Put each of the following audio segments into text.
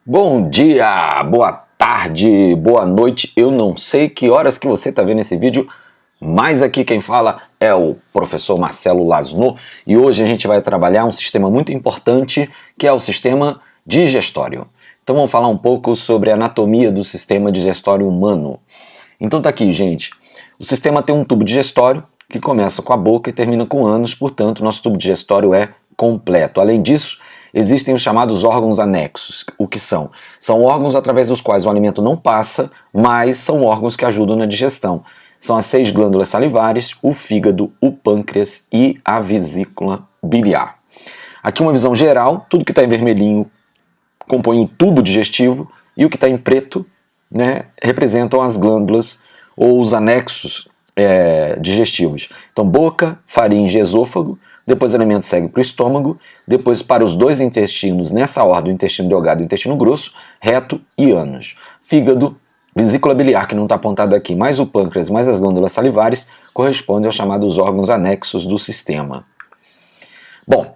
Bom dia, boa tarde, boa noite. Eu não sei que horas que você está vendo esse vídeo, mas aqui quem fala é o professor Marcelo Lasno e hoje a gente vai trabalhar um sistema muito importante que é o sistema digestório. Então vamos falar um pouco sobre a anatomia do sistema digestório humano. Então tá aqui, gente. O sistema tem um tubo digestório que começa com a boca e termina com o ânus, portanto nosso tubo digestório é completo. Além disso, existem os chamados órgãos anexos. O que são? São órgãos através dos quais o alimento não passa, mas são órgãos que ajudam na digestão. São as 6 glândulas salivares, o fígado, o pâncreas e a vesícula biliar. Aqui uma visão geral, tudo que está em vermelhinho compõe o tubo digestivo e o que está em preto, representam as glândulas ou os anexos digestivos. Então boca, faringe, esôfago. Depois o alimento segue para o estômago, depois para os 2 intestinos, nessa ordem, o intestino delgado e o intestino grosso, reto e ânus. Fígado, vesícula biliar, que não está apontado aqui, mais o pâncreas, mais as glândulas salivares, correspondem aos chamados órgãos anexos do sistema. Bom,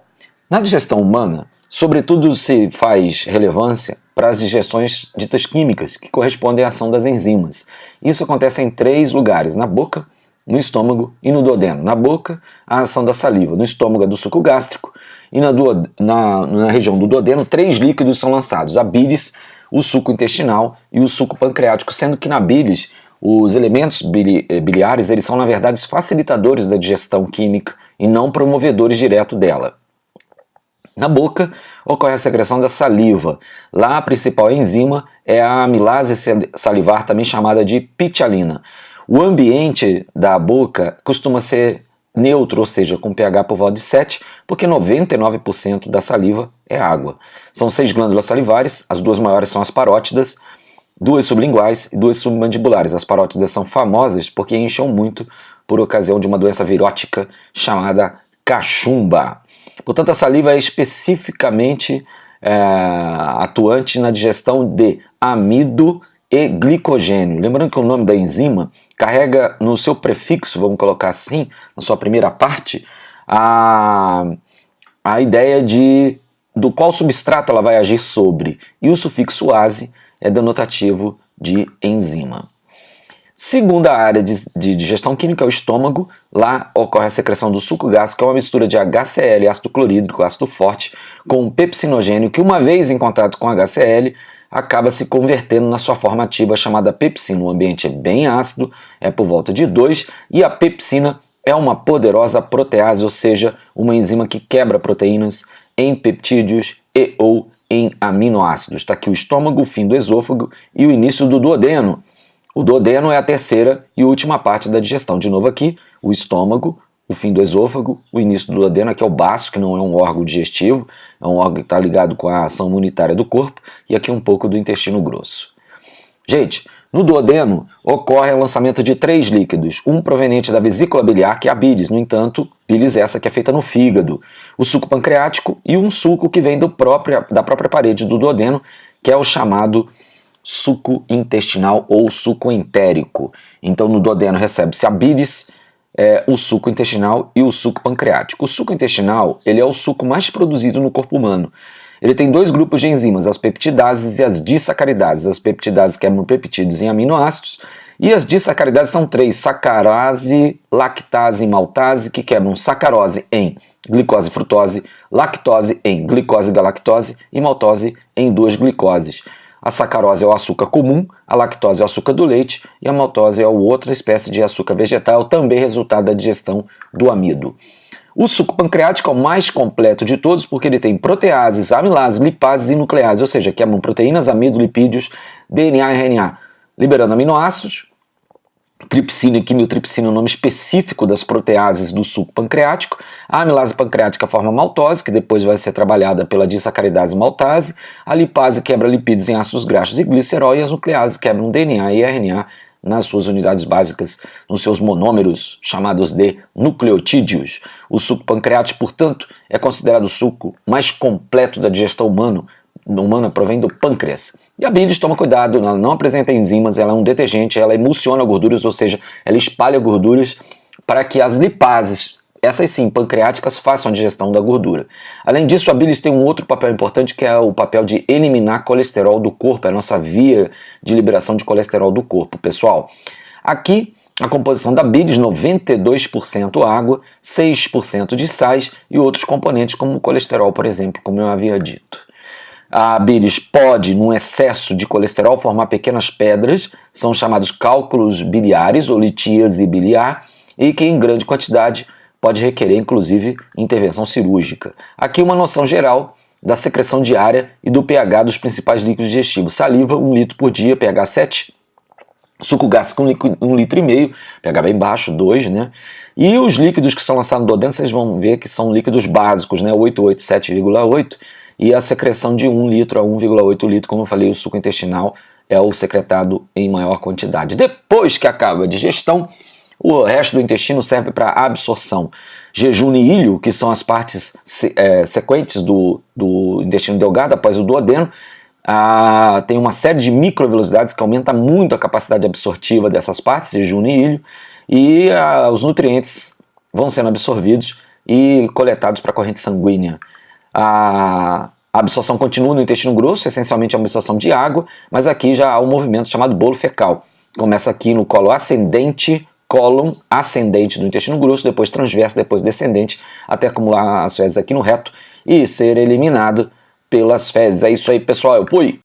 na digestão humana, sobretudo se faz relevância para as digestões ditas químicas, que correspondem à ação das enzimas. Isso acontece em 3 lugares, na boca, no estômago e no duodeno. Na boca, a ação da saliva, no estômago, a do suco gástrico, e na região do duodeno, 3 líquidos são lançados: a bilis, o suco intestinal e o suco pancreático, sendo que na bilis, os elementos biliares eles são, na verdade, facilitadores da digestão química e não promovedores direto dela. Na boca, ocorre a secreção da saliva. Lá, a principal enzima é a amilase salivar, também chamada de pitialina. O ambiente da boca costuma ser neutro, ou seja, com pH por volta de 7, porque 99% da saliva é água. São 6 glândulas salivares, as 2 maiores são as parótidas, 2 sublinguais e 2 submandibulares. As parótidas são famosas porque incham muito por ocasião de uma doença virótica chamada cachumba. Portanto, a saliva é especificamente atuante na digestão de amido e glicogênio. Lembrando que o nome da enzima carrega no seu prefixo, vamos colocar assim, na sua primeira parte, a ideia do qual substrato ela vai agir sobre. E o sufixo ase é denotativo de enzima. Segunda área de digestão química é o estômago. Lá ocorre a secreção do suco gástrico, que é uma mistura de HCl, ácido clorídrico, ácido forte, com pepsinogênio, que uma vez em contato com HCl, acaba se convertendo na sua forma ativa chamada pepsina. O ambiente é bem ácido, é por volta de 2, e a pepsina é uma poderosa protease, ou seja, uma enzima que quebra proteínas em peptídeos e ou em aminoácidos. Está aqui o estômago, o fim do esôfago e o início do duodeno. O duodeno é a terceira e última parte da digestão. De novo aqui, o estômago, o fim do esôfago, o início do duodeno, aqui é o baço, que não é um órgão digestivo, é um órgão que está ligado com a ação imunitária do corpo, e aqui um pouco do intestino grosso. Gente, no duodeno ocorre o lançamento de 3 líquidos, um proveniente da vesícula biliar, que é a bilis, no entanto, bilis essa que é feita no fígado, o suco pancreático e um suco que vem da própria parede do duodeno, que é o chamado suco intestinal ou suco entérico. Então no duodeno recebe-se a bilis, o suco intestinal e o suco pancreático. O suco intestinal ele é o suco mais produzido no corpo humano. Ele tem 2 grupos de enzimas, as peptidases e as disacaridases. As peptidases quebram peptídeos em aminoácidos e as disacaridases são 3, sacarase, lactase e maltase, que quebram sacarose em glicose e frutose, lactose em glicose e galactose e maltose em 2 glicoses. A sacarose é o açúcar comum, a lactose é o açúcar do leite e a maltose é outra espécie de açúcar vegetal, também resultado da digestão do amido. O suco pancreático é o mais completo de todos porque ele tem proteases, amilases, lipases e nucleases, ou seja, quebram proteínas, amido, lipídios, DNA e RNA, liberando aminoácidos. Tripsina e quimiotripsina é o nome específico das proteases do suco pancreático. A amilase pancreática forma maltose, que depois vai ser trabalhada pela disacaridase maltase. A lipase quebra lipídios em ácidos graxos e glicerol, e as nucleases quebram DNA e RNA nas suas unidades básicas, nos seus monômeros, chamados de nucleotídeos. O suco pancreático, portanto, é considerado o suco mais completo da digestão humana, provém do pâncreas. E a bilis, toma cuidado, ela não apresenta enzimas, ela é um detergente, ela emulsiona gorduras, ou seja, ela espalha gorduras para que as lipases essas sim, pancreáticas, façam a digestão da gordura. Além disso, a bílis tem um outro papel importante, que é o papel de eliminar colesterol do corpo, é a nossa via de liberação de colesterol do corpo, pessoal. Aqui, a composição da bílis, 92% água, 6% de sais e outros componentes como o colesterol, por exemplo, como eu havia dito. A bílis pode, num excesso de colesterol, formar pequenas pedras, são chamados cálculos biliares ou litíase biliar, e que em grande quantidade pode requerer, inclusive, intervenção cirúrgica. Aqui uma noção geral da secreção diária e do pH dos principais líquidos digestivos. Saliva, 1 litro por dia, pH 7. Suco gástrico, 1,5 litro, pH bem baixo, 2, né? E os líquidos que são lançados no duodeno, vocês vão ver que são líquidos básicos, né? 8,8, 7,8. E a secreção de 1 litro a 1,8 litro, como eu falei, o suco intestinal é o secretado em maior quantidade. Depois que acaba a digestão, o resto do intestino serve para absorção. Jejum e ilho, que são as partes sequentes do intestino delgado após o duodeno, tem uma série de microvelocidades que aumenta muito a capacidade absortiva dessas partes, jejum e ilho, e os nutrientes vão sendo absorvidos e coletados para a corrente sanguínea. A absorção continua no intestino grosso, essencialmente a absorção de água, mas aqui já há um movimento chamado bolo fecal. Começa aqui no colo ascendente, cólon ascendente do intestino grosso, depois transverso, depois descendente, até acumular as fezes aqui no reto e ser eliminado pelas fezes. É isso aí, pessoal, eu fui!